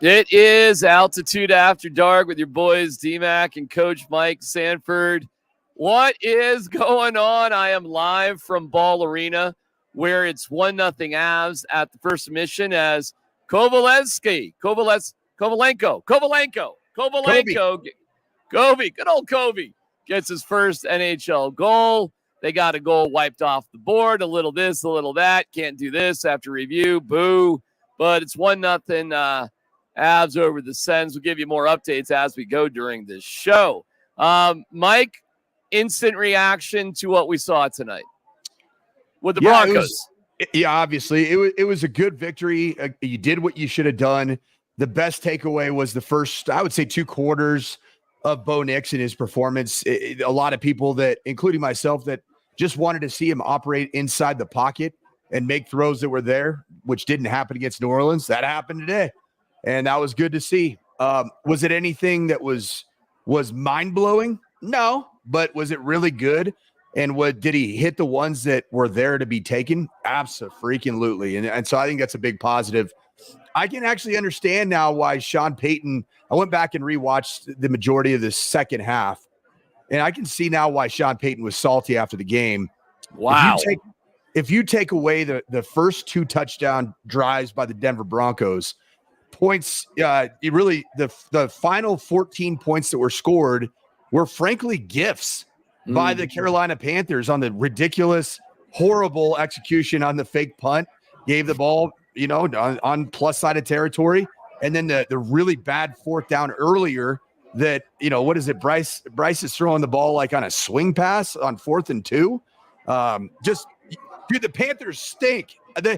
It is Altitude After Dark with your boys DMac and Coach Mike Sanford. What is going on? I am live from Ball Arena where it's 1-0 Avs at the first mission as Kovalenko, good old Kobe, gets his first NHL goal. They got a goal wiped off the board, a little this, a little that. Can't do this after review, boo. But it's 1-0 Avs over the Sens. We'll give you more updates as we go during this show. Mike, instant reaction to what we saw tonight with the Broncos. Obviously, it was a good victory. You did what you should have done. The best takeaway was the first, I would say, 2 quarters of Bo Nix and his performance. A lot of people that, including myself, that just wanted to see him operate inside the pocket and make throws that were there, which didn't happen against New Orleans. That happened today. And that was good to see. Was it anything that was mind-blowing? No, but was it really good? And did he hit the ones that were there to be taken? Absolutely. And so I think that's a big positive. I can actually understand now why Sean Payton, I went back and rewatched the majority of the second half, and I can see now why Sean Payton was salty after the game. Wow. If you take away the first 2 touchdown drives by the Denver Broncos, points, the final 14 points that were scored were frankly gifts by the Carolina Panthers on the ridiculous, horrible execution on the fake punt, gave the ball, on plus side of territory. And then the really bad 4th down earlier that, what is it? Bryce is throwing the ball like on a swing pass on 4th and 2. Dude, the Panthers stink. I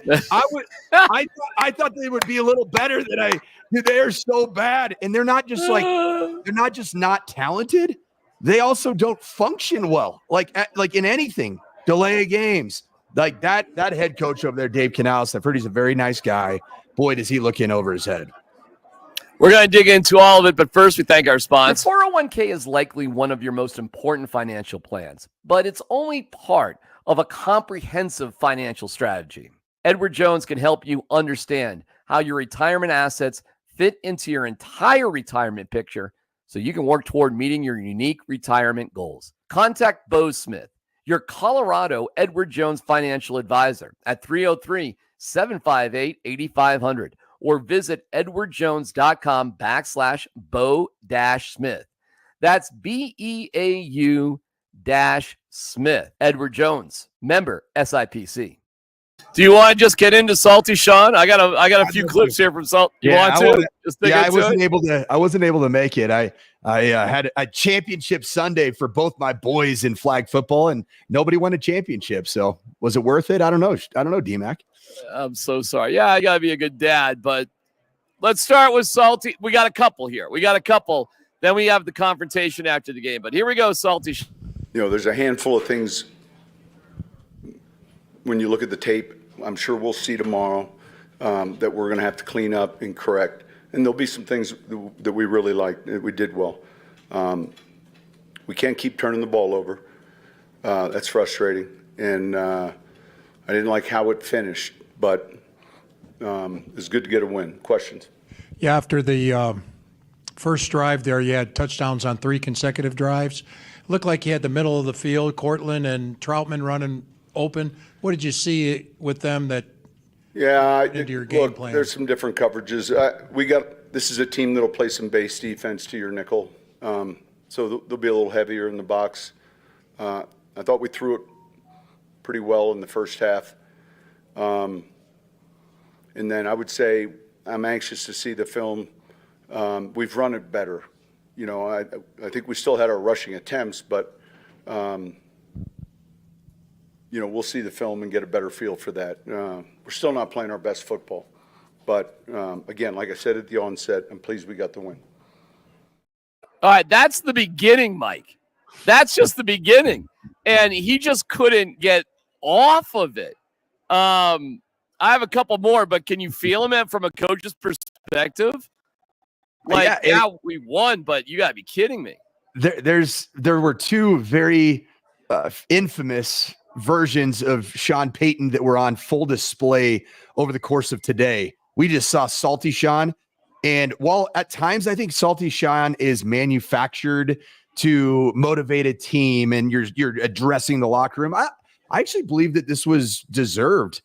thought they would be a little better than they're so bad. And they're not just not talented. They also don't function well, like in anything, delay games. Like that head coach over there, Dave Canales, I've heard he's a very nice guy. Boy, does he look in over his head. We're going to dig into all of it, but first we thank our sponsor. Your 401k is likely one of your most important financial plans, but it's only part of a comprehensive financial strategy. Edward Jones can help you understand how your retirement assets fit into your entire retirement picture so you can work toward meeting your unique retirement goals. Contact Beau Smith, your Colorado Edward Jones financial advisor at 303-758-8500 or visit edwardjones.com/Beau-Smith. That's BEAU-Smith. Edward Jones, member SIPC. Do you want to just get into Salty Sean? I got a few clips here from Salt. I wasn't able to make it. I had a championship Sunday for both my boys in flag football, and nobody won a championship. So was it worth it? I don't know, DMac. I'm so sorry. Yeah, I gotta be a good dad, but let's start with Salty. We got a couple here. Then we have the confrontation after the game. But here we go, Salty. There's a handful of things when you look at the tape, I'm sure we'll see tomorrow that we're going to have to clean up and correct. And there'll be some things that we really liked, that we did well. We can't keep turning the ball over. That's frustrating. And I didn't like how it finished, but it's good to get a win. Questions? Yeah, after the first drive there, you had touchdowns on 3 consecutive drives. Looked like you had the middle of the field, Cortland and Troutman running open. What did you see with them that into your game plan? There's some different coverages. This is a team that'll play some base defense to your nickel, so they'll be a little heavier in the box. I thought we threw it pretty well in the first half, and then I would say I'm anxious to see the film. We've run it better. I think we still had our rushing attempts, but we'll see the film and get a better feel for that. We're still not playing our best football. But, again, like I said at the onset, I'm pleased we got the win. All right, that's the beginning, Mike. That's just the beginning. And he just couldn't get off of it. I have a couple more, but can you feel him from a coach's perspective? We won, but you got to be kidding me. There were 2 very infamous versions of Sean Payton that were on full display over the course of today. We just saw Salty Sean And while at times I think Salty Sean is manufactured to motivate a team and you're addressing the locker room, I actually believe that this was deserved.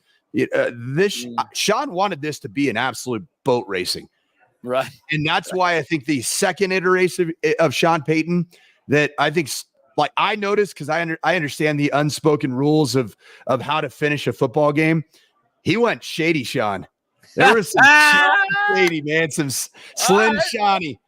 Sean wanted this to be an absolute boat racing. Right. And that's why I think the second iteration of Sean Payton that I think, like, I noticed, because I understand the unspoken rules of how to finish a football game. He went shady, Sean. There was some shady, man, some slim Shawnee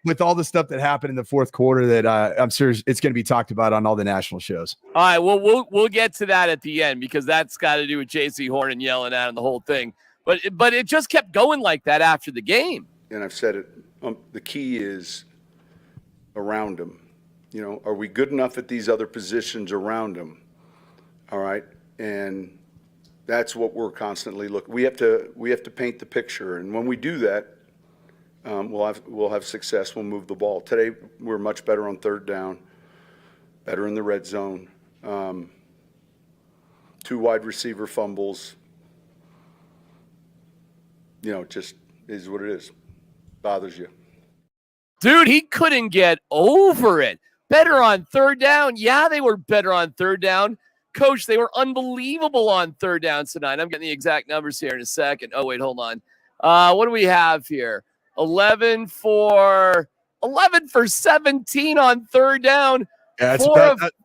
with all the stuff that happened in the fourth quarter that I'm sure it's going to be talked about on all the national shows. All right, well, we'll get to that at the end, because that's got to do with J.C. Horn and yelling at him, the whole thing. But it just kept going like that after the game. And I've said it, the key is around him. You know, are we good enough at these other positions around him? All right, and that's what we're constantly looking. We have to paint the picture, and when we do that, we'll have success. We'll move the ball. Today we're much better on third down, better in the red zone. 2 wide receiver fumbles. You know, just is what it is. Bothers you. Dude, he couldn't get over it. Better on third down. Yeah, they were better on third down. Coach, they were unbelievable on third down tonight. I'm getting the exact numbers here in a second. Oh, wait, hold on. What do we have here? 11 for 17 on third down. Yeah,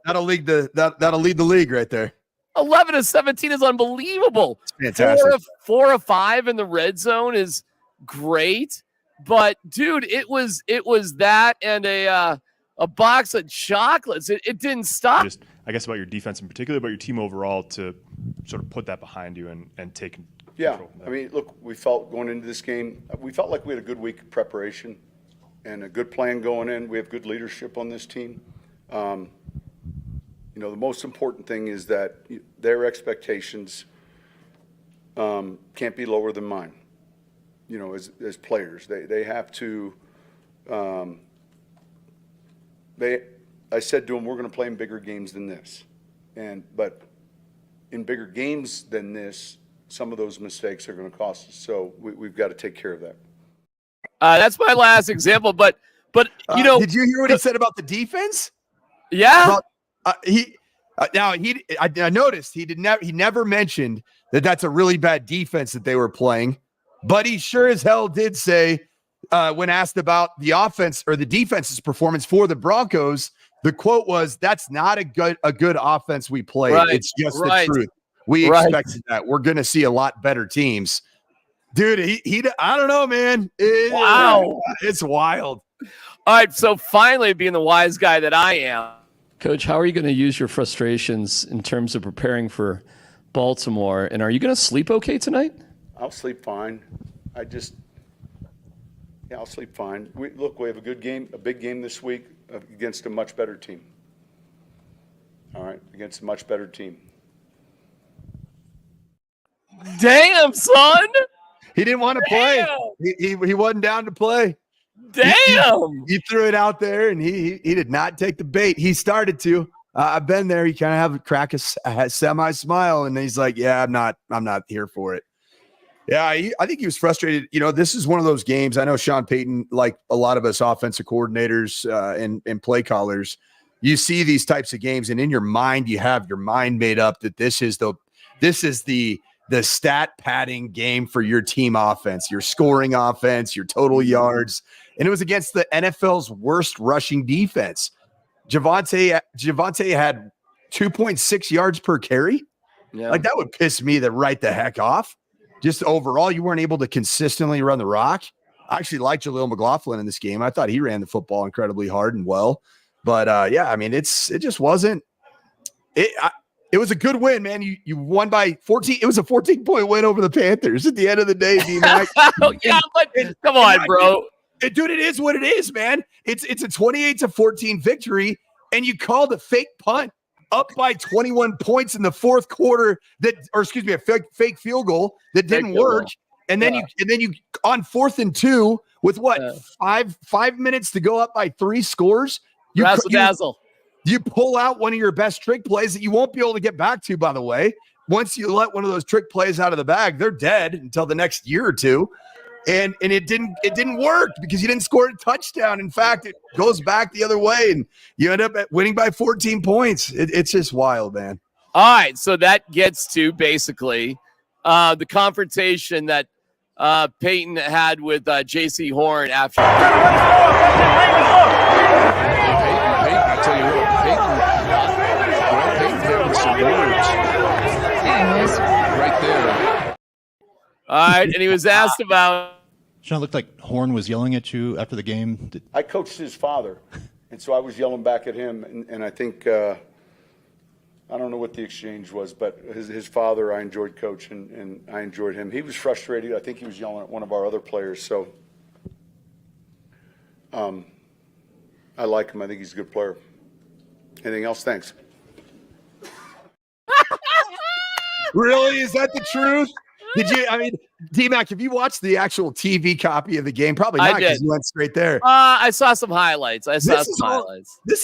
that'll lead the league right there. 11 of 17 is unbelievable. It's fantastic. 4 of 5 in the red zone is great. But dude, it was that and a box of chocolates. It didn't stop. Just, I guess, about your defense in particular, but your team overall, to sort of put that behind you and take control. I mean, look, we felt going into this game, we felt like we had a good week of preparation and a good plan going in. We have good leadership on this team. You know, the most important thing is that their expectations can't be lower than mine. You know, as players, they have to. I said to them, we're going to play in bigger games than this, but in bigger games than this, some of those mistakes are going to cost us. So we've got to take care of that. That's my last example, but you know, did you hear what he said about the defense? Yeah. I noticed he never mentioned that that's a really bad defense that they were playing, but he sure as hell did say when asked about the offense or the defense's performance for the Broncos, the quote was, "That's not a good offense we played. Right, it's just the truth. We expected that. We're going to see a lot better teams." Dude, he I don't know, man. Wow. It's wild. All right, so finally, being the wise guy that I am, Coach, how are you going to use your frustrations in terms of preparing for Baltimore? And are you going to sleep okay tonight? I'll sleep fine. I'll sleep fine. We have a good game, a big game this week against a much better team. All right, against a much better team. Damn, son. He didn't want to play. He wasn't down to play. Damn. He threw it out there, and he did not take the bait. He started to. I've been there. You kind of have a crack a semi smile, and he's like, "Yeah, I'm not here for it." Yeah, I think he was frustrated. You know, this is one of those games. I know Sean Payton, like a lot of us offensive coordinators and play callers, you see these types of games, and in your mind, you have your mind made up that this is the stat padding game for your team offense, your scoring offense, your total yards. And it was against the NFL's worst rushing defense. Javonte had 2.6 yards per carry. Yeah. Like, that would piss me right the heck off. Just overall, you weren't able to consistently run the rock. I actually liked Jaleel McLaughlin in this game. I thought he ran the football incredibly hard and well. But yeah, I mean, it just wasn't it. It was a good win, man. You won by 14. It was a 14-point win over the Panthers at the end of the day, DMac. Yeah, but come on, bro. Dude, it is what it is, man. It's a 28-14 victory, and you called a fake punt up by 21 points in the fourth quarter a fake field goal that didn't work. And then you on 4th and 2 with what, 5 minutes to go up by 3 scores. You pull out one of your best trick plays that you won't be able to get back to, by the way. Once you let one of those trick plays out of the bag, they're dead until the next year or two. And it didn't work because you didn't score a touchdown. In fact, it goes back the other way, and you end up winning by 14 points. It's just wild, man. All right, so that gets to basically the confrontation that Payton had with J.C. Horn after. Payton, I tell you what, Payton having some words right there. All right, and he was asked about. Sean, it looked like Horn was yelling at you after the game. I coached his father, and so I was yelling back at him, and I think I don't know what the exchange was, but his father I enjoyed coaching, and I enjoyed him. He was frustrated. I think he was yelling at one of our other players, so I like him. I think he's a good player. Anything else? Thanks. Really? Is that the truth? Did you? I mean, DMac, have you watched the actual TV copy of the game? Probably not, because you went straight there. I saw some highlights. This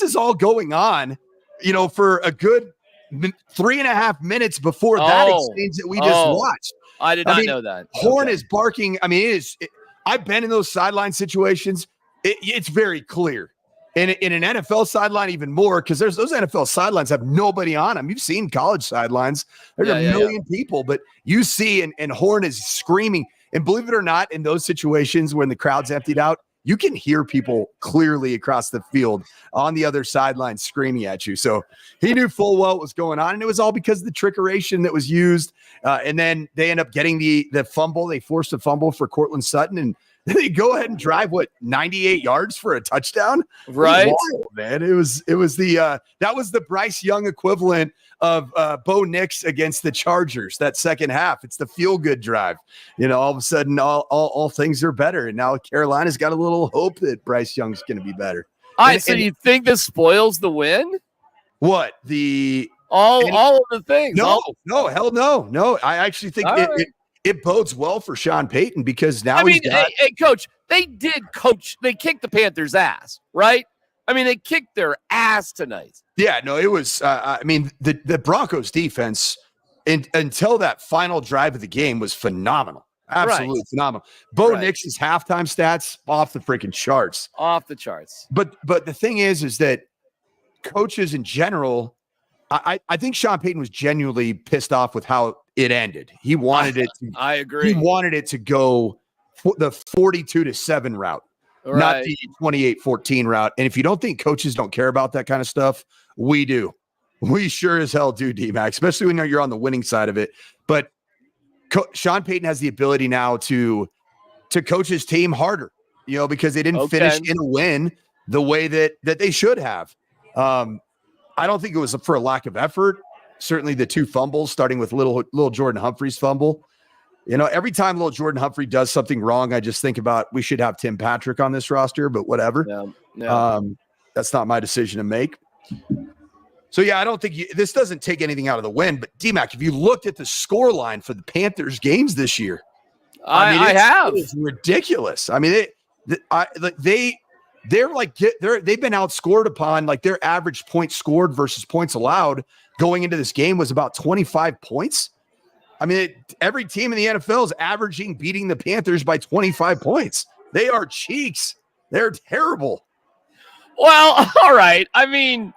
is all going on, for a good 3.5 minutes before that exchange that we just watched. I did not know that. Horn is barking. I mean, I've been in those sideline situations. It's very clear. In an NFL sideline, even more, because those NFL sidelines have nobody on them. You've seen college sidelines. There's a million people, but you see, and Horn is screaming. And believe it or not, in those situations when the crowd's emptied out, you can hear people clearly across the field on the other sideline screaming at you. So he knew full well what was going on, and it was all because of the trickeration that was used. And then they end up getting the fumble. They forced a fumble for Cortland Sutton, and they go ahead and drive 98 yards for a touchdown. Right, wild, man. It was the that was the Bryce Young equivalent of Bo Nix against the Chargers. That second half, it's the feel good drive. All of a sudden, all things are better, and now Carolina's got a little hope that Bryce Young's going to be better. All right, so you think this spoils the win? What all of the things? No, hell no. I actually think it bodes well for Sean Payton, because now hey, Coach, they kicked the Panthers' ass, right? I mean, they kicked their ass tonight. Yeah, no, it was, the Broncos defense until that final drive of the game was phenomenal. Absolutely phenomenal. Bo Nix's halftime stats off the freaking charts. Off the charts. But the thing is that coaches in general, I think Sean Payton was genuinely pissed off with how it ended. He wanted it to, I agree. He wanted it to go the 42-7 route, not the 28-14 route. And if you don't think coaches don't care about that kind of stuff, we do. We sure as hell do, DMac, especially when you're on the winning side of it. But Sean Payton has the ability now to coach his team harder, because they didn't finish in a win the way that they should have. I don't think it was for a lack of effort. Certainly the two fumbles, starting with little Jordan Humphrey's fumble. Every time little Jordan Humphrey does something wrong, I just think about, we should have Tim Patrick on this roster, but whatever. That's not my decision to make. So, I don't think this doesn't take anything out of the win. But, DMac, if you looked at the score line for the Panthers games this year, I have. It's ridiculous. I mean, they've been outscored upon, their average points scored versus points allowed going into this game was about 25 points. I mean, every team in the NFL is averaging beating the Panthers by 25 points. They are cheeks. They're terrible. Well, all right. I mean,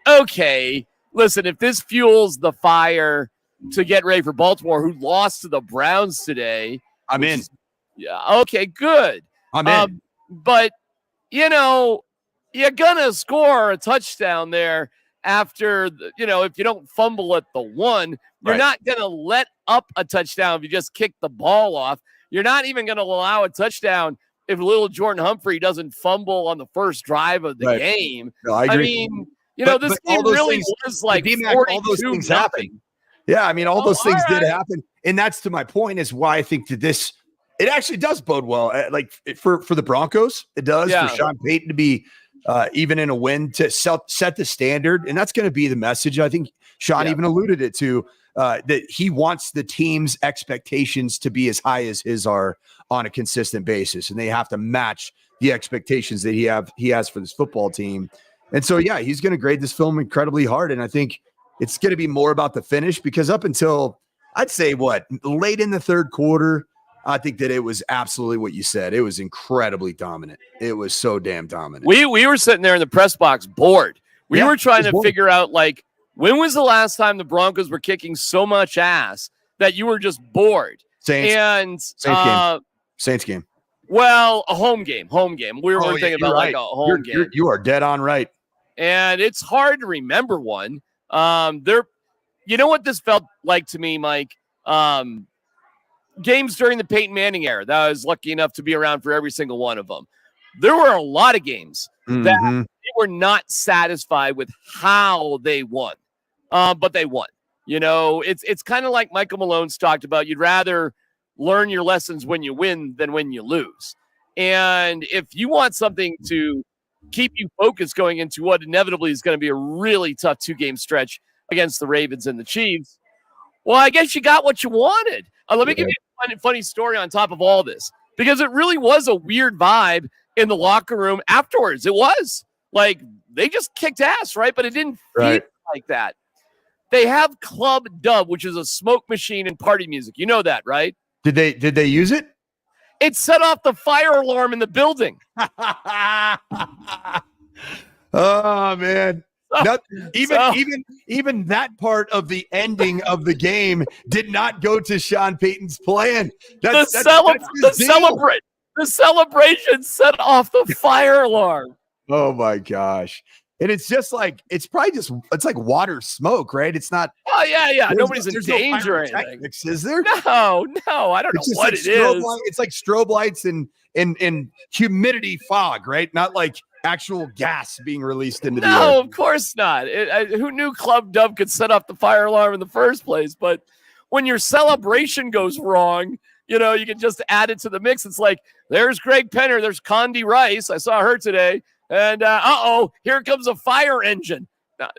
okay. Listen, if this fuels the fire to get ready for Baltimore, who lost to the Browns today, I'm in. Okay, good. I'm in. But, you're going to score a touchdown there after, if you don't fumble at the one, you're not going to let up a touchdown if you just kick the ball off. You're not even going to allow a touchdown if little Jordan Humphrey doesn't fumble on the first drive of the game. No, I agree. mean, this game really was like 42-0. Yeah, I mean, all those things did happen. And that's, to my point, is why I think that it actually does bode well. For the Broncos, it does. For Sean Payton to be even in a win, to set the standard. And that's going to be the message. I think Sean even alluded it to, that he wants the team's expectations to be as high as his are on a consistent basis. And they have to match the expectations that he has for this football team. And so, he's going to grade this film incredibly hard. And I think it's going to be more about the finish, because up until, I'd say, late in the third quarter, I think that it was absolutely what you said. It was incredibly dominant. It was so damn dominant. We were sitting there in the press box bored. We were trying to figure out, like, when was the last time the Broncos were kicking so much ass that you were just bored? Saints game. Well, a home game. We were thinking about like a home game. You are dead on right. And it's hard to remember one. You know what this felt like to me, Mike? Games during the Peyton Manning era that I was lucky enough to be around for every single one of them. There were a lot of games that they were not satisfied with how they won, but they won. You know, it's kind of like Michael Malone's talked about. You'd rather learn your lessons when you win than when you lose. And if you want something to keep you focused going into what inevitably is going to be a really tough 2-game stretch against the Ravens and the Chiefs, well, I guess you got what you wanted. Let me give you a funny story on top of all this, because it really was a weird vibe in the locker room afterwards. It was like they just kicked ass, right? But it didn't feel like that. They have Club Dub, which is a smoke machine and party music. You know that, right? Did they use it? It set off the fire alarm in the building. Oh man. Even that part of the ending of the game did not go to Sean Payton's plan. The celebration set off the fire alarm. Oh my gosh. And it's just like, it's like water smoke, right? It's not. Oh yeah. Nobody's in danger or anything. Is there? No. I don't know what it is. It's like strobe lights and humidity fog, right? Not like actual gas being released into the air. No, of course not. Who knew Club Dub could set off the fire alarm in the first place? But when your celebration goes wrong, you know, you can just add it to the mix. It's like, there's Greg Penner, there's Condi Rice. I saw her today. And here comes a fire engine.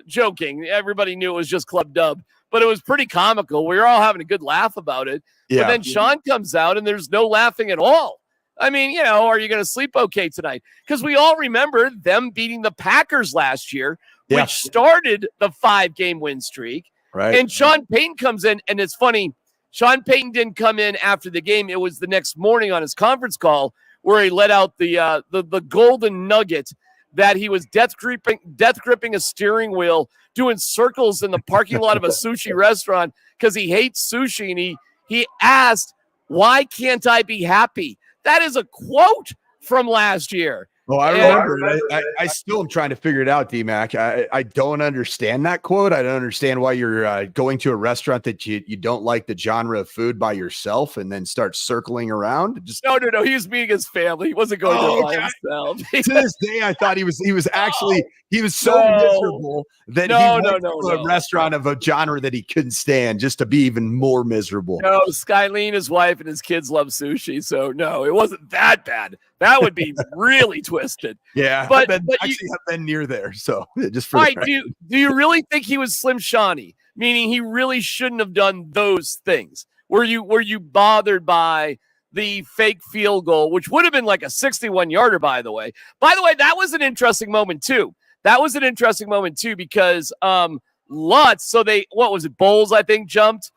Joking. Everybody knew it was just Club Dub, but it was pretty comical. We were all having a good laugh about it. Yeah. But then Sean comes out and there's no laughing at all. I mean, you know, are you going to sleep okay tonight? Because we all remember them beating the Packers last year, which started the 5-game win streak. Right. And Sean Payton comes in, and it's funny. Sean Payton didn't come in after the game. It was the next morning on his conference call where he let out the golden nugget that he was death gripping a steering wheel, doing circles in the parking lot of a sushi restaurant because he hates sushi. And he asked, "Why can't I be happy?" That is a quote from last year. Oh, I remember it. I still am trying to figure it out, DMac. I don't understand that quote. I don't understand why you're going to a restaurant that you don't like the genre of food by yourself and then start circling around. No. He was meeting his family. He wasn't going there by himself. To this day, I thought he was so miserable that he went to a restaurant of a genre that he couldn't stand just to be even more miserable. No, Skylene, his wife, and his kids love sushi. So no, it wasn't that bad. That would be really twisted. Yeah, but I've been near there. So just for right, do you really think he was Slim Shawnee? Meaning he really shouldn't have done those things. Were you bothered by the fake field goal, which would have been like a 61-yarder, by the way? By the way, that was an interesting moment too. Because Lutz, Bowles, I think, jumped,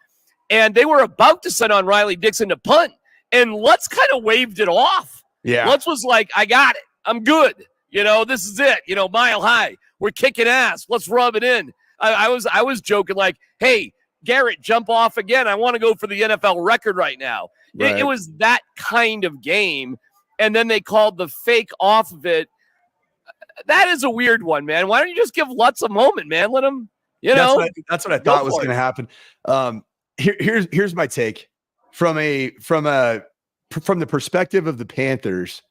and they were about to send on Riley Dixon to punt, and Lutz kind of waved it off. Yeah. Lutz was like, "I got it. I'm good. You know, this is it. You know, mile high. We're kicking ass. Let's rub it in." I was joking like, "Hey, Garrett, jump off again. I want to go for the NFL record right now." Right. It was that kind of game. And then they called the fake off of it. That is a weird one, man. Why don't you just give Lutz a moment, man? Let him, That's what I thought was going to happen. Here's my take from the perspective of the Panthers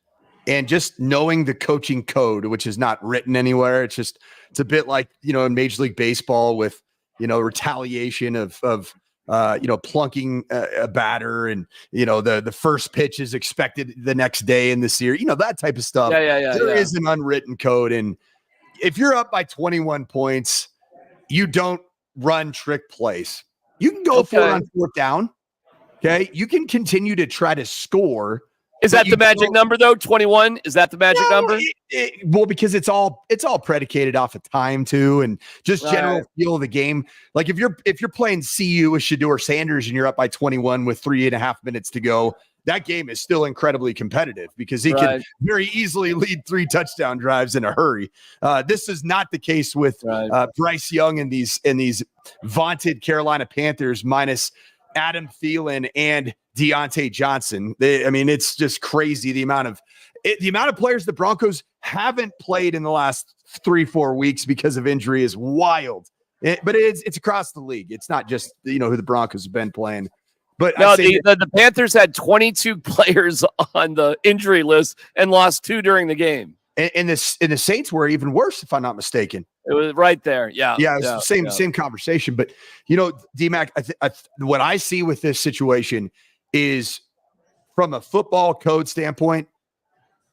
and just knowing the coaching code, which is not written anywhere. It's a bit like, in Major League Baseball with, retaliation of plunking a batter and, the first pitch is expected the next day in the series, that type of stuff. There is an unwritten code. And if you're up by 21 points, you don't run trick plays. You can go for it on 4th down. Okay, you can continue to try to score. Is that the magic number though? 21? Is that the magic number? Well, because it's all predicated off of time too, and just general feel of the game. Like if you're playing CU with Shedeur Sanders and you're up by 21 with 3.5 minutes to go, that game is still incredibly competitive because he can very easily lead 3 touchdown drives in a hurry. This is not the case with Bryce Young and these vaunted Carolina Panthers minus Adam Thielen and Deontay Johnson. It's just crazy the amount of players the Broncos haven't played in the last 3-4 weeks because of injury is wild. But it's across the league. It's not just who the Broncos have been playing. But no, the Panthers had 22 players on the injury list and lost 2 during the game. And the Saints were even worse, if I'm not mistaken. It was right there. Yeah. Yeah. It's the same conversation. But, DMac, what I see with this situation is from a football code standpoint,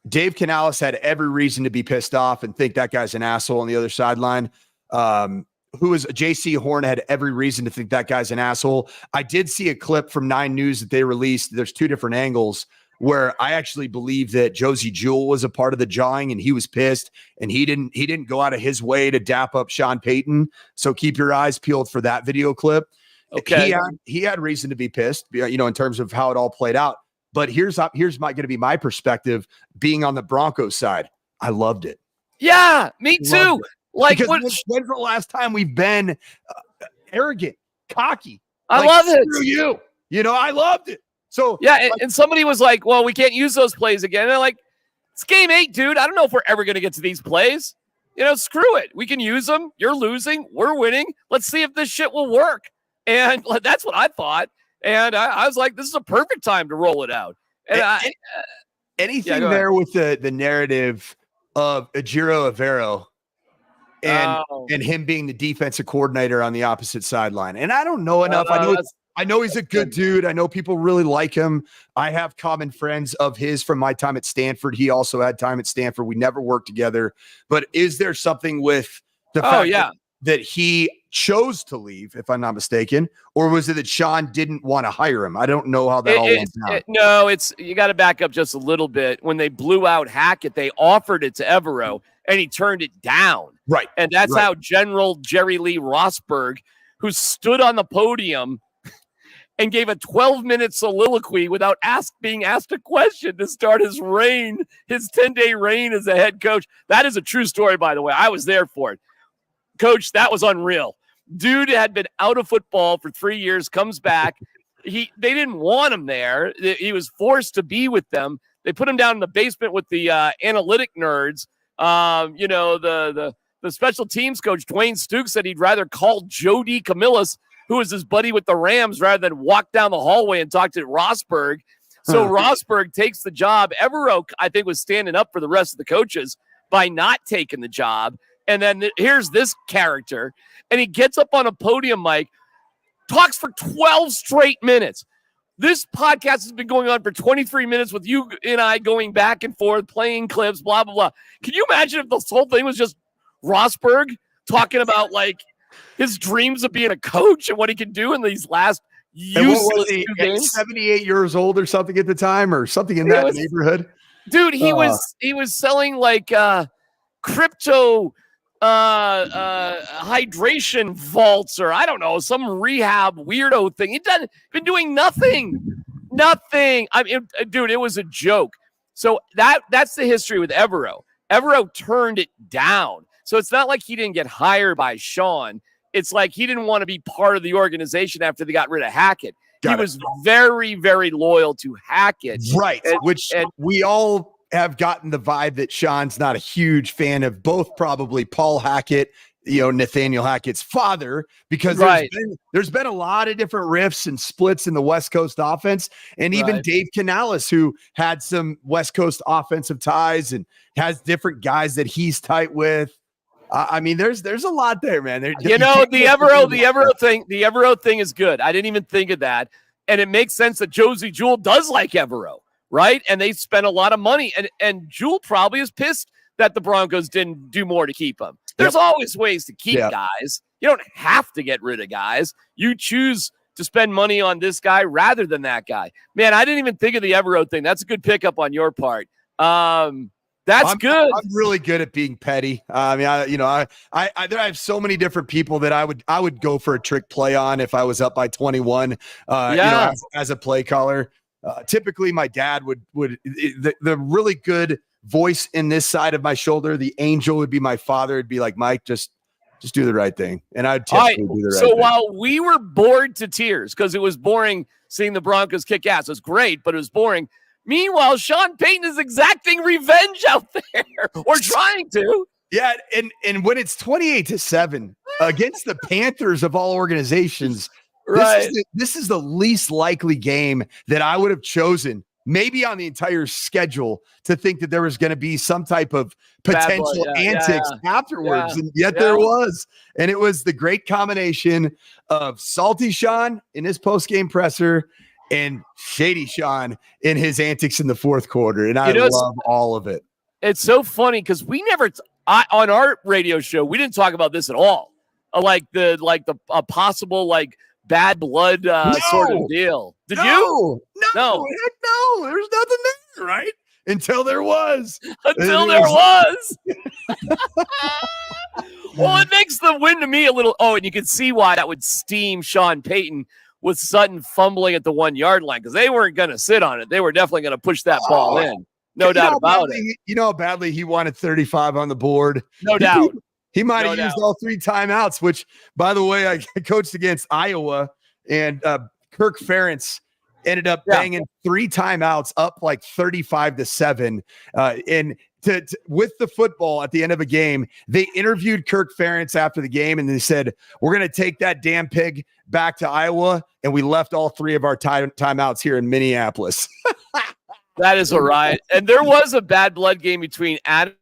Dave Canales had every reason to be pissed off and think that guy's an asshole on the other sideline. Who is J.C. Horn had every reason to think that guy's an asshole. I did see a clip from 9 News that they released. There's 2 different angles where I actually believe that Josie Jewell was a part of the jawing and he was pissed and he didn't go out of his way to dap up Sean Payton. So keep your eyes peeled for that video clip. Okay. He had reason to be pissed, in terms of how it all played out. But here's going to be my perspective being on the Broncos side. I loved it. Yeah, me too. Like, when's the last time we've been arrogant, cocky? I love it. Screw you. I loved it. So yeah, and somebody was like, "Well, we can't use those plays again." And I'm like, "It's game 8, dude. I don't know if we're ever going to get to these plays. Screw it. We can use them. You're losing. We're winning. Let's see if this shit will work." And that's what I thought. And I was like, "This is a perfect time to roll it out." And anything there with the narrative of Ejiro Evero. And him being the defensive coordinator on the opposite sideline. And I don't know enough. I know he's a good dude. I know people really like him. I have common friends of his from my time at Stanford. He also had time at Stanford. We never worked together. But is there something with the fact that he chose to leave, if I'm not mistaken? Or was it that Sean didn't want to hire him? I don't know how that all went down. No, you got to back up just a little bit. When they blew out Hackett, they offered it to Evero, and he turned it down. Right. And that's how General Jerry Lee Rosberg, who stood on the podium and gave a 12-minute soliloquy without being asked a question to start his 10-day reign as a head coach. That is a true story, by the way. I was there for it. Coach, that was unreal. Dude had been out of football for 3 years, comes back. They didn't want him there. He was forced to be with them. They put him down in the basement with the analytic nerds. The special teams coach, Dwayne Stukes, said he'd rather call Joe D. Camillus, who was his buddy with the Rams, rather than walk down the hallway and talk to Rosberg. So Rosberg takes the job. Evero, I think, was standing up for the rest of the coaches by not taking the job. And then here's this character, and he gets up on a podium mic, talks for 12 straight minutes. This podcast has been going on for 23 minutes with you and I going back and forth, playing clips, blah, blah, blah. Can you imagine if this whole thing was just Rosberg talking about, like, his dreams of being a coach and what he can do in these last useless 2 games? 78 years old or something at the time, or something in that neighborhood? Dude, he was selling, like, crypto hydration vaults, or I don't know, some rehab weirdo thing. He'd been doing nothing. I mean, dude, it was a joke. So that's the history with Evero. Evero turned it down. So it's not like he didn't get hired by Sean. It's like he didn't want to be part of the organization after they got rid of Hackett. He was very, very loyal to Hackett. Right, and we all have gotten the vibe that Sean's not a huge fan of both, probably Paul Hackett, Nathaniel Hackett's father, because there's been a lot of different rifts and splits in the West Coast offense, and even Dave Canales, who had some West Coast offensive ties and has different guys that he's tight with. I mean, there's a lot there, man. The Evero thing is good. I didn't even think of that, and it makes sense that Josie Jewell does like Evero, right? And they spent a lot of money, and Jewell probably is pissed that the Broncos didn't do more to keep him. There's always ways to keep guys. You don't have to get rid of guys. You choose to spend money on this guy rather than that guy. Man, I didn't even think of the Evero thing. That's a good pickup on your part. That's good. I'm really good at being petty. I mean, I have so many different people that I would go for a trick play on if I was up by 21. As a play caller. Typically, my dad would the really good voice in this side of my shoulder, the angel would be my father. It'd be like, Mike, just do the right thing. And I'd typically do the right thing. So thing. while we were bored to tears because it was boring seeing the Broncos kick ass, it was great, but it was boring. Meanwhile, Sean Payton is exacting revenge out there, or trying to. Yeah, and when it's 28-7 against the Panthers of all organizations, right? This is the least likely game that I would have chosen, maybe on the entire schedule, to think that there was going to be some type of potential antics afterwards, and yet there was. And it was the great combination of Salty Sean in his post-game presser and Shady Sean in his antics in the fourth quarter, and I love all of it. It's so funny because we never on our radio show we didn't talk about this at all, like the possible bad blood sort of deal. Did you? No, heck no. There's nothing there, right? Until there was. Until there was. Well, it makes the win to me a little. Oh, and you can see why that would steam Sean Payton with Sutton fumbling at the 1 yard line, because they weren't going to sit on it. They were definitely going to push that ball in. No doubt about it. You know how badly he wanted 35 on the board? No doubt. He might have used all 3 timeouts, which, by the way, I coached against Iowa, and Kirk Ferentz ended up banging 3 timeouts up 35-7. And with the football at the end of a game, they interviewed Kirk Ferentz after the game, and they said, we're going to take that damn pig back to Iowa, and we left all 3 of our timeouts here in Minneapolis. That is all right. And there was a bad blood game between Adam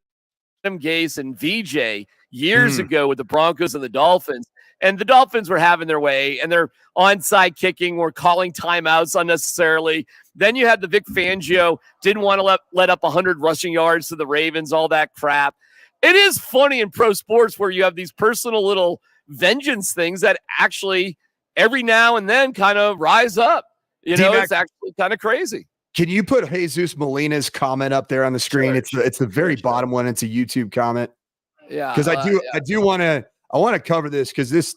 Gase and VJ years ago with the Broncos and the Dolphins. And the Dolphins were having their way, and they're onside kicking or calling timeouts unnecessarily. Then you had the Vic Fangio, didn't want to let up 100 rushing yards to the Ravens, all that crap. It is funny in pro sports where you have these personal little vengeance things that actually every now and then kind of rise up. You know, it's actually kind of crazy. Can you put Jesus Molina's comment up there on the screen? Sure. It's the very bottom one. It's a YouTube comment. Yeah, because I do want to cover this, because this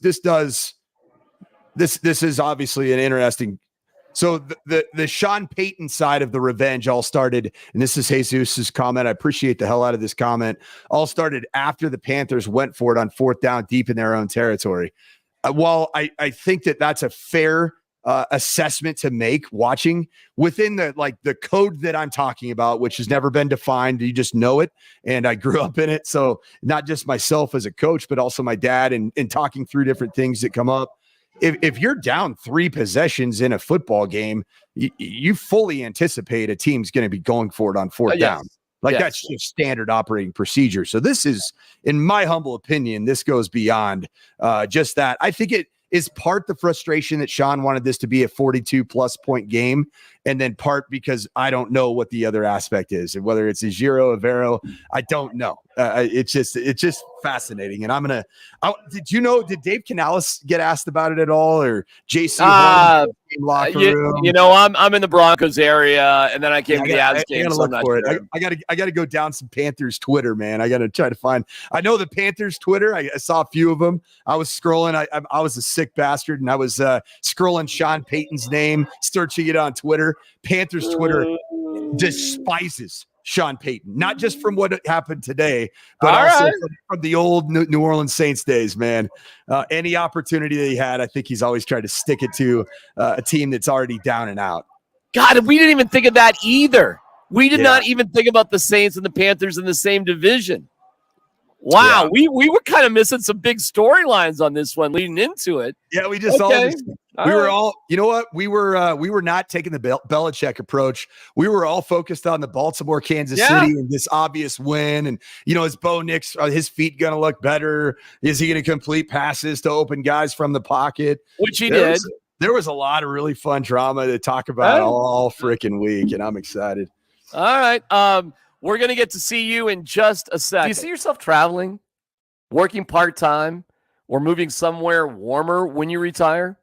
is obviously an interesting. So the Sean Payton side of the revenge all started, and this is Jesus's comment. I appreciate the hell out of this comment. All started after the Panthers went for it on 4th down deep in their own territory. While I think that that's a fair assessment to make, watching within the code that I'm talking about, which has never been defined. You just know it. And I grew up in it. So not just myself as a coach, but also my dad, and talking through different things that come up. If you're down 3 possessions in a football game, you fully anticipate a team's going to be going for it on 4th down. That's just standard operating procedure. So this is, in my humble opinion, this goes beyond just that. I think it is part the frustration that Sean wanted this to be a 42+ point game, and then part because I don't know what the other aspect is, and whether it's a Giro, Avero, I don't know. It's just fascinating. And did Dave Canales get asked about it at all, or JC locker room? You know, I'm in the Broncos area, and then I came to the Avs game. So I'm not sure. I gotta go down some Panthers Twitter, man. I gotta try to find. I know the Panthers Twitter. I saw a few of them. I was scrolling. I was a sick bastard, and I was scrolling Sean Payton's name, searching it on Twitter. Panthers Twitter despises Sean Payton, not just from what happened today, but also from the old New Orleans Saints days, man. Any opportunity that he had, I think he's always tried to stick it to a team that's already down and out. God, we didn't even think of that either. We did not even think about the Saints and the Panthers in the same division. Wow, we were kind of missing some big storylines on this one leading into it. Yeah, we just were all, you know what? We were not taking the Belichick approach. We were all focused on the Baltimore, Kansas City, and this obvious win. And, is Bo Nix, are his feet going to look better? Is he going to complete passes to open guys from the pocket? Which he did. There was a lot of really fun drama to talk about all freaking week, and I'm excited. All right. We're going to get to see you in just a second. Do you see yourself traveling, working part-time, or moving somewhere warmer when you retire?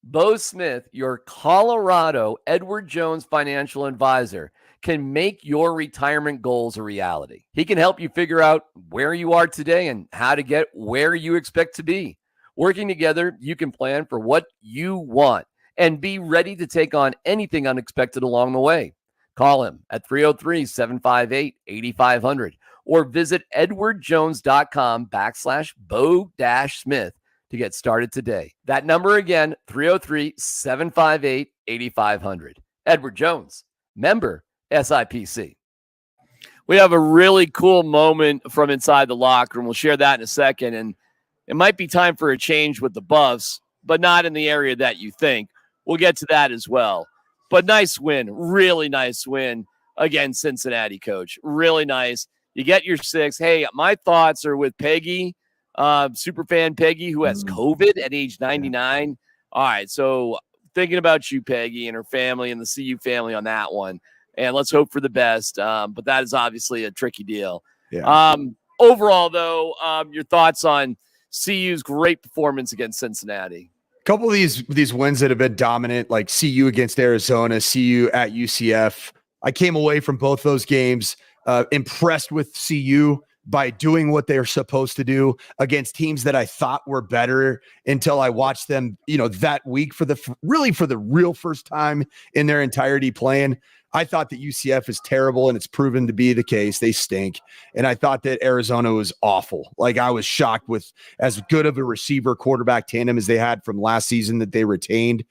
Beau Smith, your Colorado Edward Jones financial advisor, can make your retirement goals a reality. He can help you figure out where you are today and how to get where you expect to be. Working together, you can plan for what you want and be ready to take on anything unexpected along the way. Call him at 303-758-8500 or visit edwardjones.com/Beau-Smith to get started today. That number again, 303-758-8500. Edward Jones, member SIPC. We have a really cool moment from inside the locker room. We'll share that in a second. And it might be time for a change with the Buffs, but not in the area that you think. We'll get to that as well. But nice win, really nice win against Cincinnati, Coach. Really nice. You get your 6. Hey, my thoughts are with Peggy, superfan Peggy, who has COVID at age 99. All right, so thinking about you, Peggy, and her family and the CU family on that one. And let's hope for the best. But that is obviously a tricky deal. Yeah. Overall, though, your thoughts on CU's great performance against Cincinnati? A couple of these wins that have been dominant, like CU against Arizona, CU at UCF. I came away from both those games impressed with CU by doing what they're supposed to do against teams that I thought were better until I watched them, that week for the real first time in their entirety playing. I thought that UCF is terrible, and it's proven to be the case. They stink. And I thought that Arizona was awful. Like, I was shocked with as good of a receiver quarterback tandem as they had from last season that they retained.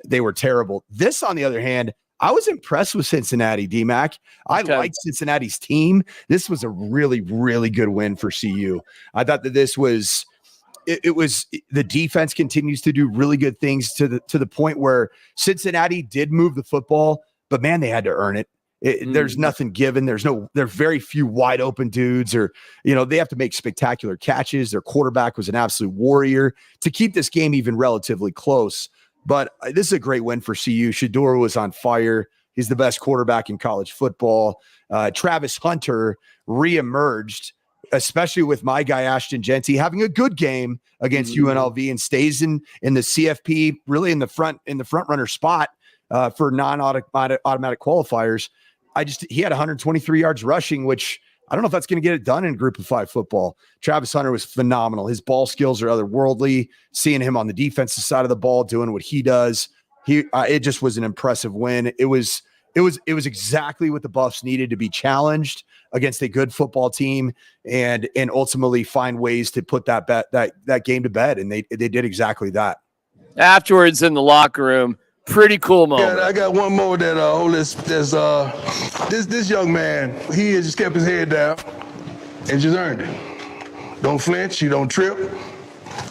They were terrible. This, on the other hand, I was impressed with Cincinnati, DMac. I liked Cincinnati's team. This was a really, really good win for CU. I thought that this was it was the defense continues to do really good things to the point where Cincinnati did move the football, but man, they had to earn it. There's nothing given. There are very few wide open dudes, or, they have to make spectacular catches. Their quarterback was an absolute warrior to keep this game even relatively close. But this is a great win for CU. Shedeur was on fire. He's the best quarterback in college football. Travis Hunter reemerged, especially with my guy Ashton Genty having a good game against UNLV, and stays in the CFP, really in the front runner spot for non-automatic qualifiers. He had 123 yards rushing, which I don't know if that's going to get it done in Group of 5 football. Travis Hunter was phenomenal. His ball skills are otherworldly. Seeing him on the defensive side of the ball doing what he does, it just was an impressive win. It was exactly what the Buffs needed to be challenged against a good football team and ultimately find ways to put that game to bed. And they did exactly that. Afterwards in the locker room, pretty cool moment. Yeah, I got one more that this young man, he just kept his head down and just earned it. Don't flinch, you don't trip.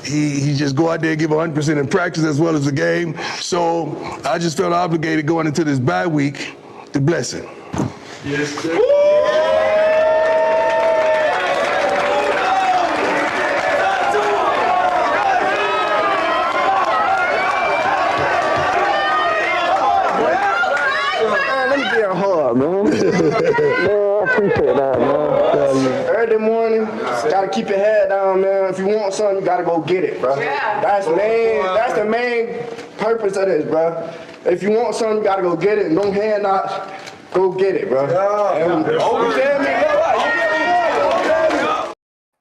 He just go out there and give 100% in practice as well as the game. So I just felt obligated going into this bye week to bless him. Yes, sir. Man, I appreciate that, man. Early morning, gotta keep your head down, man. If you want something, you gotta go get it, bro. Yeah. That's the main purpose of this, bro. If you want something, you gotta go get it, and don't hand out. Go get it, bro.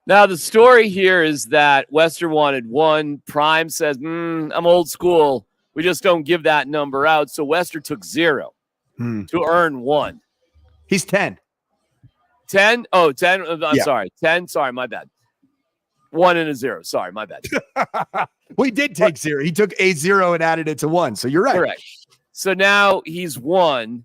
Now, the story here is that Wester wanted 1. Prime says, I'm old school. We just don't give that number out. So Wester took 0 to earn 1. He's 10. 10? Oh, 10. I'm sorry. 10. Sorry, my bad. 1 and a 0. Sorry, my bad. We did take 0. He took a 0 and added it to 1. So you're right. Correct. So now he's 1.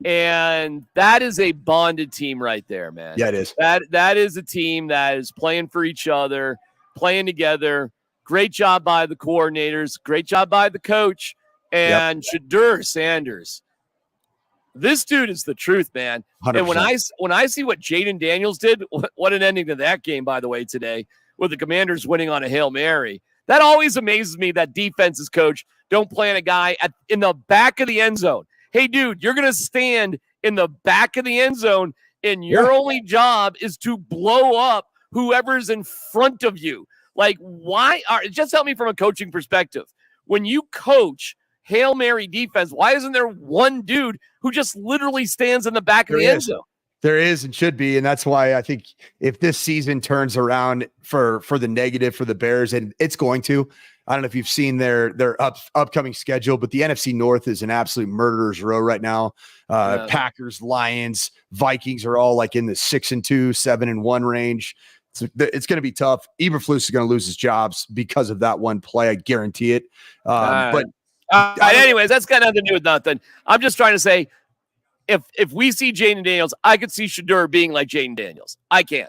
And that is a bonded team right there, man. Yeah, it is. That is a team that is playing for each other, playing together. Great job by the coordinators. Great job by the coach. And Shedeur Sanders. This dude is the truth, man. 100%. And when I see what Jaden Daniels did, what an ending to that game, by the way, today, with the Commanders winning on a Hail Mary. That always amazes me that defenses coach don't plant a guy in the back of the end zone. Hey, dude, you're going to stand in the back of the end zone, and your only job is to blow up whoever's in front of you. Like, why? Just help me from a coaching perspective. When you coach Hail Mary defense, why isn't there one dude who just literally stands in the back of the end zone? There is and should be, and that's why I think if this season turns around for the negative for the Bears, and it's going to, I don't know if you've seen their upcoming schedule, but the NFC North is an absolute murderer's row right now. Packers, Lions, Vikings are all like in the 6-2, 7-1 range. It's going to be tough. Eberflus is going to lose his jobs because of that one play. I guarantee it. Anyways, that's got nothing to do with nothing. I'm just trying to say, if we see Jaden Daniels, I could see Shedeur being like Jaden Daniels. I can.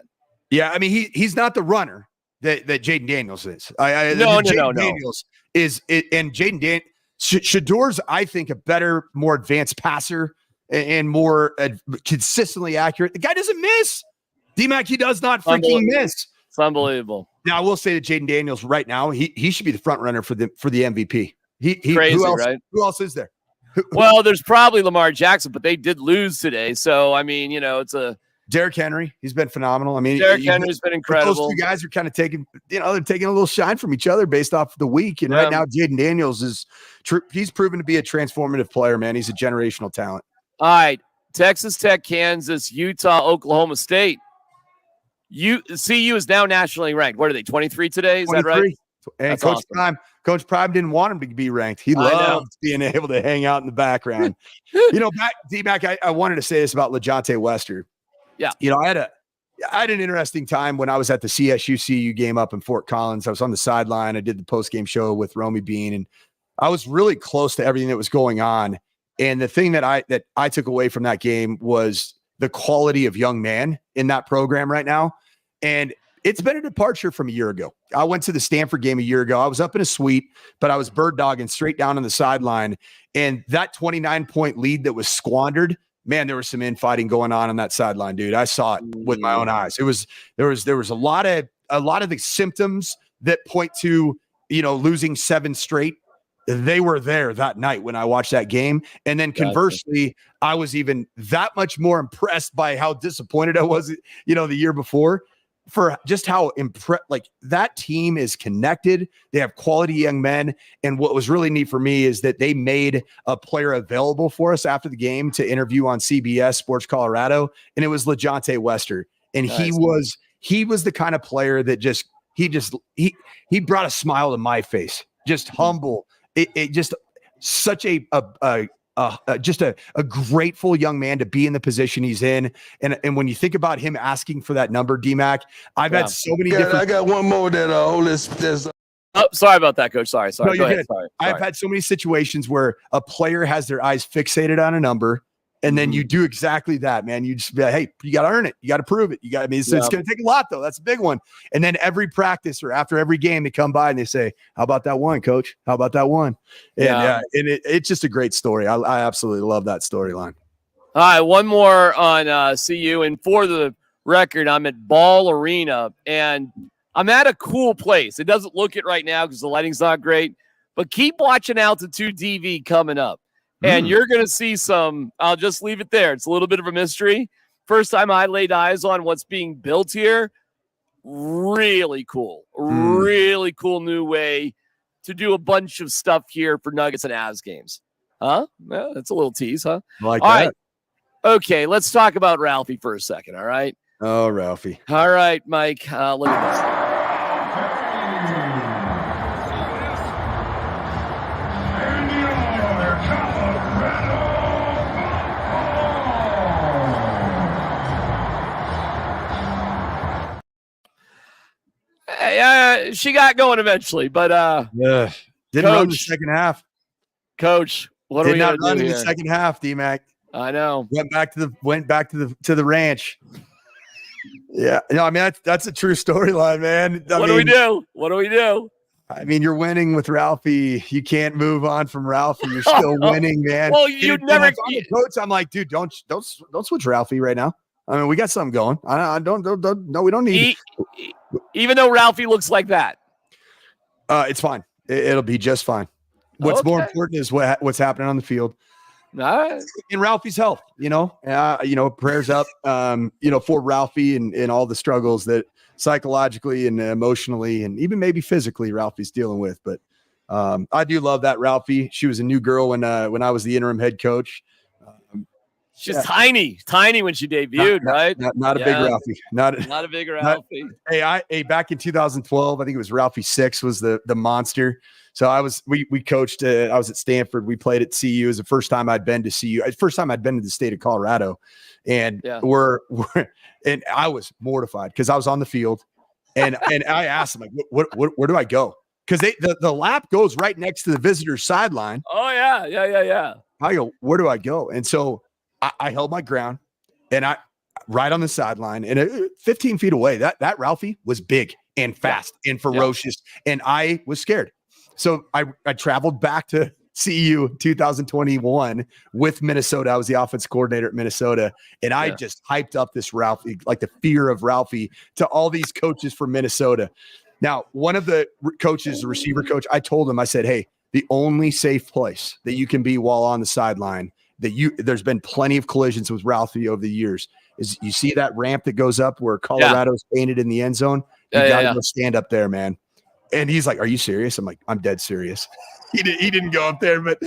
Yeah, I mean he's not the runner that Jaden Daniels is. No. Daniels is it, and Jaden Shedeur's, I think, a better, more advanced passer and more consistently accurate. The guy doesn't miss. DMac, he does not freaking miss. It's unbelievable. Now I will say that Jaden Daniels right now, he should be the front runner for the MVP. He Crazy, who else, right? Who else is there? Well, there's probably Lamar Jackson, but they did lose today. So I mean, it's a Derrick Henry. He's been phenomenal. I mean, Derrick Henry's been incredible. Those two guys are kind of taking, they're taking a little shine from each other based off the week. And right now, Jaden Daniels is he's proven to be a transformative player, man. He's a generational talent. All right, Texas Tech, Kansas, Utah, Oklahoma State. CU is now nationally ranked. What are they, 23 today? Is 23. That right? And That's Coach awesome. Coach Prime didn't want him to be ranked. He loves being able to hang out in the background. D-Mac, I wanted to say this about LeJontay Wester. Yeah. I had an interesting time when I was at the CSU-CU game up in Fort Collins. I was on the sideline. I did the post-game show with Romy Bean, and I was really close to everything that was going on. And the thing that I took away from that game was the quality of young man in that program right now. And it's been a departure from a year ago. I went to the Stanford game a year ago. I was up in a suite, but I was bird dogging straight down on the sideline. And that 29-point lead that was squandered, man, there was some infighting going on that sideline, dude. I saw it with my own eyes. There was a lot of the symptoms that point to, losing 7 straight. They were there that night when I watched that game. And then conversely, I was even that much more impressed by how disappointed I was, the year before, for just how that team is connected. They have quality young men. And what was really neat for me is that they made a player available for us after the game to interview on CBS Sports Colorado. And it was LeJontay Wester. And he was the kind of player that he brought a smile to my face, just humble. It just such a grateful young man to be in the position he's in. And when you think about him asking for that number, DMac, I've had so many different. I got one more that Oh, sorry about that, Coach. Sorry. No, Go ahead. Sorry. I've had so many situations where a player has their eyes fixated on a number. And then you do exactly that, man. You just be like, hey, you got to earn it. You got to prove it. It's going to take a lot, though. That's a big one. And then every practice or after every game, they come by and they say, how about that one, Coach? How about that one? And it's just a great story. I absolutely love that storyline. All right, one more on CU. And for the record, I'm at Ball Arena, and I'm at a cool place. It doesn't look it right now because the lighting's not great. But keep watching Altitude TV coming up. And you're going to see I'll just leave it there. It's a little bit of a mystery. First time I laid eyes on what's being built here. Really cool. Really cool new way to do a bunch of stuff here for Nuggets and Avs games. Huh? Well, that's a little tease, huh? All right. Okay, let's talk about Ralphie for a second, all right? Oh, Ralphie. All right, Mike. Look at this. She got going eventually, but didn't run the second half. Coach, what are we going to do run in here? the second half, DMac. I know. Went back to the ranch. Yeah, I mean that's a true storyline, man. What do we do? What do we do? I mean, you're winning with Ralphie. You can't move on from Ralphie. You're still winning, man. Well, you never. If I'm the coach, I'm like, dude, don't switch Ralphie right now. I mean, we got something going. I don't. No, we don't need. Even though Ralphie looks like that, it's fine. It'll be just fine. What's more important is what's happening on the field. Right. In Ralphie's health, prayers up, for Ralphie and all the struggles that psychologically and emotionally and even maybe physically Ralphie's dealing with. But I do love that Ralphie. She was a new girl when I was the interim head coach. She's tiny when she debuted, right? Not a big Ralphie. Not a big Ralphie. Hey, back in 2012, I think it was Ralphie 6 was the monster. So we coached. I was at Sanford. We played at CU. It was the first time I'd been to CU. First time I'd been to the state of Colorado, and and I was mortified because I was on the field, and I asked him like, where do I go? Because the lap goes right next to the visitor's sideline. Oh yeah. I go, where do I go? And so I held my ground, and I right on the sideline, and 15 feet away. That Ralphie was big and fast and ferocious, and I was scared. So I traveled back to CU 2021 with Minnesota. I was the offense coordinator at Minnesota, and I just hyped up this Ralphie, like the fear of Ralphie, to all these coaches from Minnesota. Now, one of the coaches, the receiver coach, I told him, I said, hey, the only safe place that you can be while on the sideline, there's been plenty of collisions with Ralphie over the years, is you see that ramp that goes up where Colorado's painted in the end zone? You gotta go stand up there, man. And he's like, are you serious? I'm like, I'm dead serious. He didn't go up there, but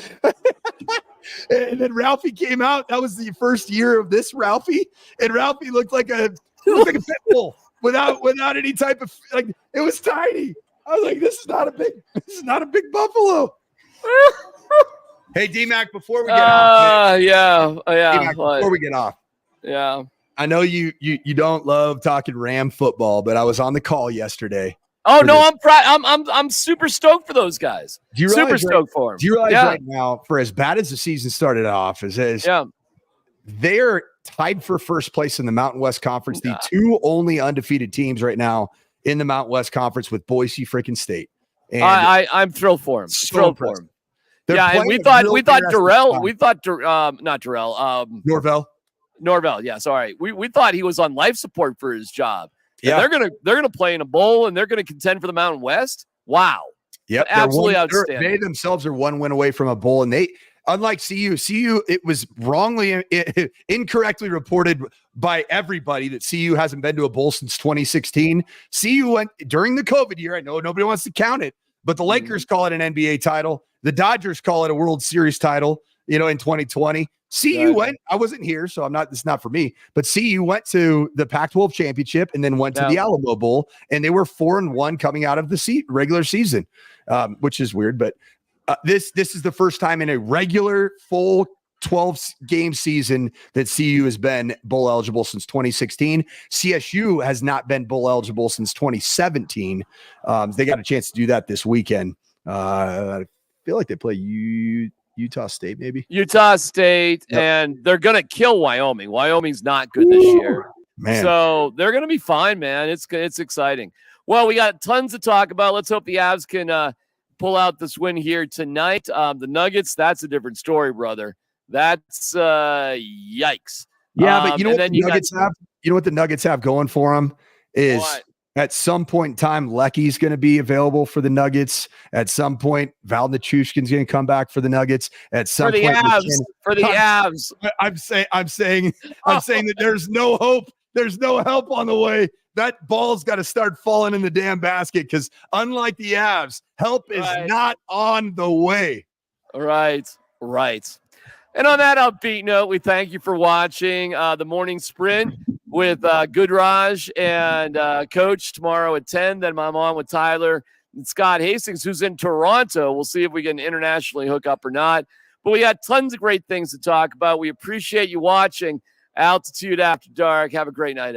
and then Ralphie came out. That was the first year of this Ralphie, and Ralphie looked like a pit bull without any type of, like, it was tiny. I was like, this is not a big buffalo. Hey, DMac, before we get off. DMac, before we get off. Yeah. I know you don't love talking Ram football, but I was on the call yesterday. Oh no, I'm super stoked for those guys. Super stoked for them. Do you realize right now, for as bad as the season started off, they're tied for first place in the Mountain West Conference. The two only undefeated teams right now in the Mountain West Conference with Boise freaking State. And I'm thrilled for him. Thrilled for him. And we thought Norvell. Yeah, sorry. We thought he was on life support for his job. Yeah, they're gonna play in a bowl, and they're gonna contend for the Mountain West. Wow. Yep, absolutely outstanding. They themselves are one win away from a bowl, and they, unlike CU, it was incorrectly reported by everybody that CU hasn't been to a bowl since 2016. CU went during the COVID year. I know nobody wants to count it, but the Lakers call it an NBA title. The Dodgers call it a World Series title. In 2020. CU went, I wasn't here, so it's not for me, but CU went to the Pac-12 championship and then went to the Alamo Bowl, and they were 4-1 coming out of the regular season, which is weird, but this is the first time in a regular full 12-game season that CU has been bowl eligible since 2016. CSU has not been bowl eligible since 2017. They got a chance to do that this weekend. I feel like they play Utah State, maybe. Utah State, and they're going to kill Wyoming. Wyoming's not good this year. Man. So they're going to be fine, man. It's exciting. Well, we got tons to talk about. Let's hope the Avs can pull out this win here tonight. The Nuggets, that's a different story, brother. That's yikes. Yeah, but you know what the Nuggets have going for them is at some point in time, Lecky's going to be available for the Nuggets. At some point, Val Nichushkin's going to come back for the Nuggets. At some point, for the Avs. I'm saying that there's no hope. There's no help on the way. That ball's got to start falling in the damn basket because unlike the Avs, help is not on the way. Right. And on that upbeat note, we thank you for watching the Morning Sprint with Goodraj and Coach tomorrow at 10. Then I'm on with Tyler and Scott Hastings, who's in Toronto. We'll see if we can internationally hook up or not. But we got tons of great things to talk about. We appreciate you watching Altitude After Dark. Have a great night.